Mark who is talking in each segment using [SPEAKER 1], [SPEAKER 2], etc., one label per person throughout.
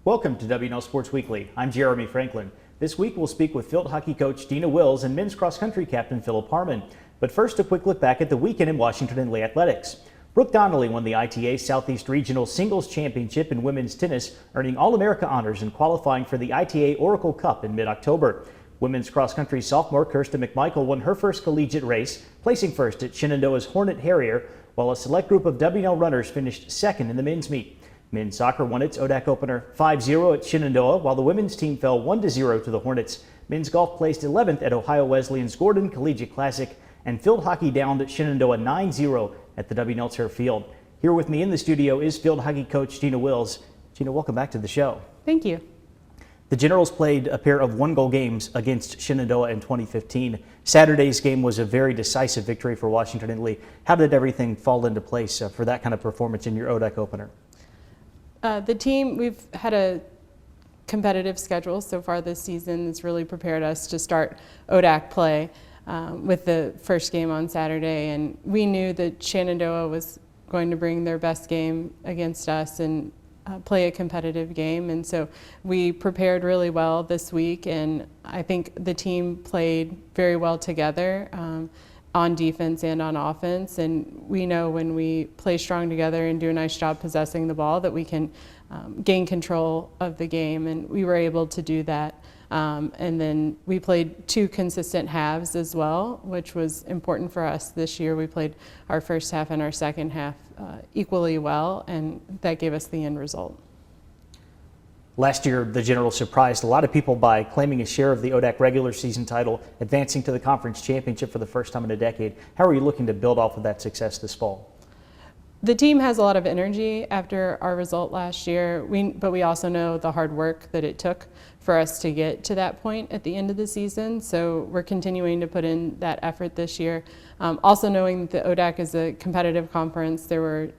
[SPEAKER 1] Welcome to WNL Sports Weekly. I'm Jeremy Franklin. This week we'll speak with field hockey coach Gina Wills and men's cross country captain Phillip Harmon. But first, a quick look back at the weekend in Washington and Lee athletics. Brooke Donnelly won the ITA Southeast Regional Singles Championship in women's tennis, earning All-America honors and qualifying for the ITA Oracle Cup in mid-October. Women's cross country sophomore Kirsten McMichael won her first collegiate race, placing first at Shenandoah's Hornet Harrier, while a select group of WNL runners finished second in the men's meet. Men's soccer won its ODAC opener 5-0 at Shenandoah, while the women's team fell 1-0 to the Hornets. Men's golf placed 11th at Ohio Wesleyan's Gordon Collegiate Classic, and field hockey downed at Shenandoah 9-0 at the WNL Turf Field. Here with me in the studio is field hockey coach Gina Wills. Gina, welcome back to the show.
[SPEAKER 2] Thank you.
[SPEAKER 1] The Generals played a pair of one-goal games against Shenandoah in 2015. Saturday's game was a very decisive victory for Washington and Lee. How did everything fall into place for that kind of performance in your ODAC opener?
[SPEAKER 2] The team, we've had a competitive schedule so far this season. It's really prepared us to start ODAC play with the first game on Saturday. And we knew that Shenandoah was going to bring their best game against us and play a competitive game. And so we prepared really well this week. And I think the team played very well together on defense and on offense, and we know when we play strong together and do a nice job possessing the ball that we can gain control of the game, and we were able to do that. And then we played two consistent halves as well, which was important for us this year. We played our first half and our second half equally well, and that gave us the end result.
[SPEAKER 1] Last year, the Generals surprised a lot of people by claiming a share of the ODAC regular season title, advancing to the conference championship for the first time in a decade. How are you looking to build off of that success this fall?
[SPEAKER 2] The team has a lot of energy after our result last year, but we also know the hard work that it took for us to get to that point at the end of the season. So we're continuing to put in that effort this year. Also knowing that the ODAC is a competitive conference, there were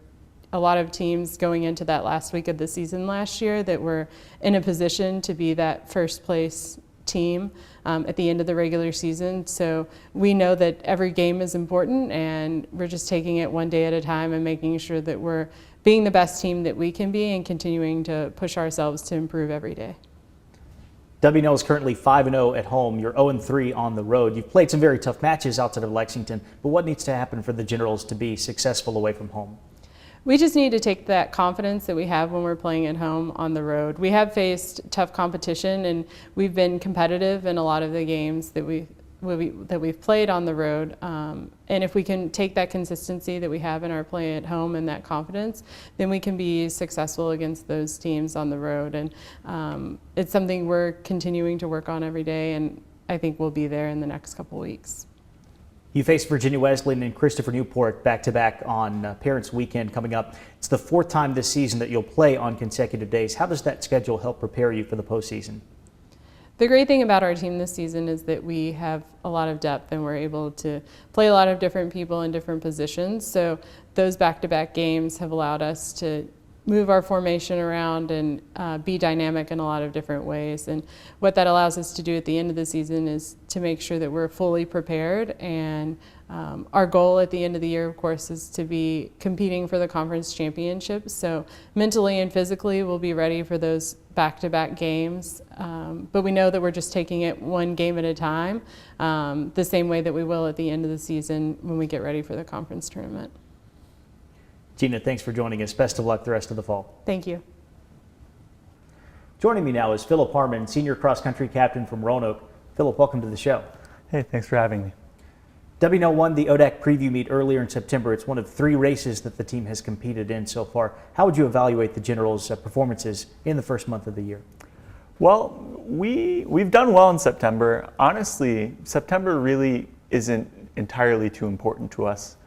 [SPEAKER 2] a lot of teams going into that last week of the season last year that were in a position to be that first place team at the end of the regular season. So we know that every game is important, and we're just taking it one day at a time and making sure that we're being the best team that we can be and continuing to push ourselves to improve every day.
[SPEAKER 1] WNL is currently 5-0 at home. You're 0-3 on the road. You've played some very tough matches outside of Lexington, but what needs to happen for the Generals to be successful away from home?
[SPEAKER 2] We just need to take that confidence that we have when we're playing at home on the road. We have faced tough competition, and we've been competitive in a lot of the games that we've played on the road. And if we can take that consistency that we have in our play at home and that confidence, then we can be successful against those teams on the road. And it's something we're continuing to work on every day, and I think we'll be there in the next couple weeks.
[SPEAKER 1] You face Virginia Wesleyan and Christopher Newport back-to-back on Parents Weekend coming up. It's the fourth time this season that you'll play on consecutive days. How does that schedule help prepare you for the postseason?
[SPEAKER 2] The great thing about our team this season is that we have a lot of depth, and we're able to play a lot of different people in different positions. So those back-to-back games have allowed us to move our formation around and be dynamic in a lot of different ways. And what that allows us to do at the end of the season is to make sure that we're fully prepared. And our goal at the end of the year, of course, is to be competing for the conference championships. So mentally and physically, we'll be ready for those back-to-back games. But we know that we're just taking it one game at a time, the same way that we will at the end of the season when we get ready for the conference tournament.
[SPEAKER 1] Gina, thanks for joining us. Best of luck the rest of the fall.
[SPEAKER 2] Thank you.
[SPEAKER 1] Joining me now is Phillip Harmon, senior cross-country captain from Roanoke. Phillip, welcome to the show.
[SPEAKER 3] Hey, thanks for having me.
[SPEAKER 1] WNL won the ODAC preview meet earlier in September. It's one of 3 races that the team has competed in so far. How would you evaluate the Generals' performances in the first month of the year?
[SPEAKER 3] Well, we've done well in September. Honestly, September really isn't entirely too important to us.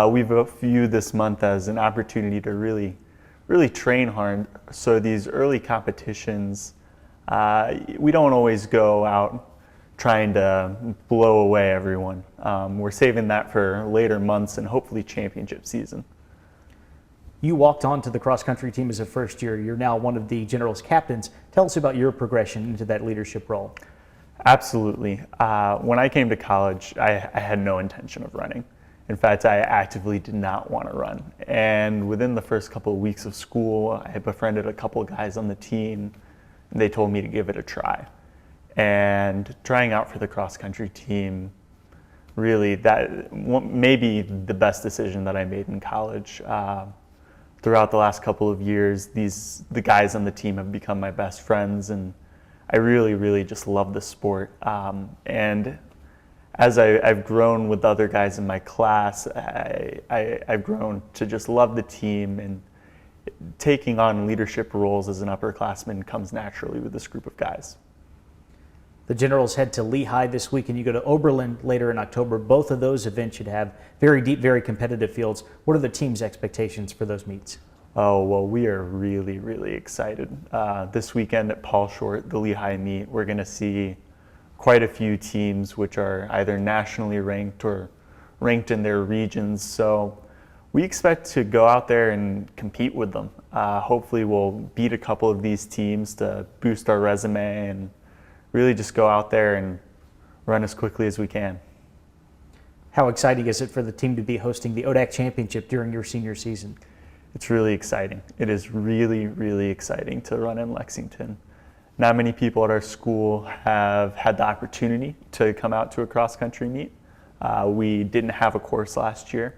[SPEAKER 3] We view this month as an opportunity to really train hard. So these early competitions, we don't always go out trying to blow away everyone. We're saving that for later months and hopefully championship season.
[SPEAKER 1] You walked onto the cross-country team as a first year. You're now one of the Generals' captains. Tell us about your progression into that leadership role.
[SPEAKER 3] Absolutely. When I came to college, I had no intention of running. In fact, I actively did not want to run. And within the first couple of weeks of school, I befriended a couple of guys on the team They told me to give it a try. And trying out for the cross-country team, really, that maybe the best decision that I made in college. Throughout the last couple of years, the guys on the team have become my best friends, and I really just love the sport. And as I've grown with other guys in my class, I've grown to just love the team, and taking on leadership roles as an upperclassman comes naturally with this group of guys.
[SPEAKER 1] The Generals head to Lehigh this week, and you go to Oberlin later in October. Both of those events should have very deep, very competitive fields. What are the team's expectations for those meets?
[SPEAKER 3] Oh, well, we are really excited. This weekend at Paul Short, the Lehigh meet, we're going to see quite a few teams which are either nationally ranked or ranked in their regions. So we expect to go out there and compete with them. Hopefully we'll beat a couple of these teams to boost our resume and really just go out there and run as quickly as we can.
[SPEAKER 1] How exciting is it for the team to be hosting the ODAC Championship during your senior season?
[SPEAKER 3] It's really exciting. It is really exciting to run in Lexington. Not many people at our school have had the opportunity to come out to a cross-country meet. We didn't have a course last year,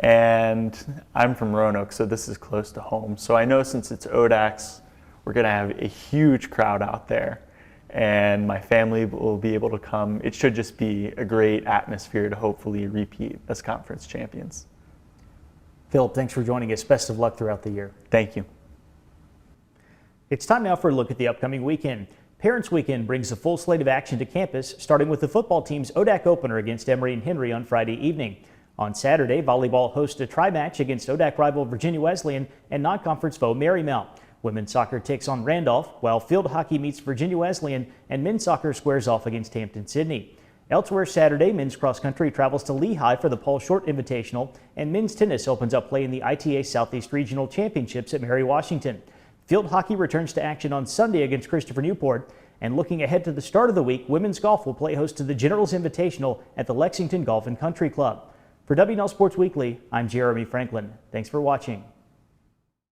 [SPEAKER 3] and I'm from Roanoke, so this is close to home. So I know since it's ODACs, we're gonna have a huge crowd out there, and my family will be able to come. It should just be a great atmosphere to hopefully repeat as conference champions.
[SPEAKER 1] Phillip, thanks for joining us. Best of luck throughout the year.
[SPEAKER 3] Thank you.
[SPEAKER 1] It's time now for a look at the upcoming weekend. Parents Weekend brings a full slate of action to campus, starting with the football team's ODAC opener against Emory and Henry on Friday evening. On Saturday, volleyball hosts a tri-match against ODAC rival Virginia Wesleyan and non-conference foe Marymount. Women's soccer takes on Randolph, while field hockey meets Virginia Wesleyan, and men's soccer squares off against Hampton-Sydney. Elsewhere Saturday, men's cross country travels to Lehigh for the Paul Short Invitational, and men's tennis opens up play in the ITA Southeast Regional Championships at Mary Washington. Field hockey returns to action on Sunday against Christopher Newport, and looking ahead to the start of the week, women's golf will play host to the Generals Invitational at the Lexington Golf and Country Club. For WNL Sports Weekly, I'm Jeremy Franklin. Thanks for watching.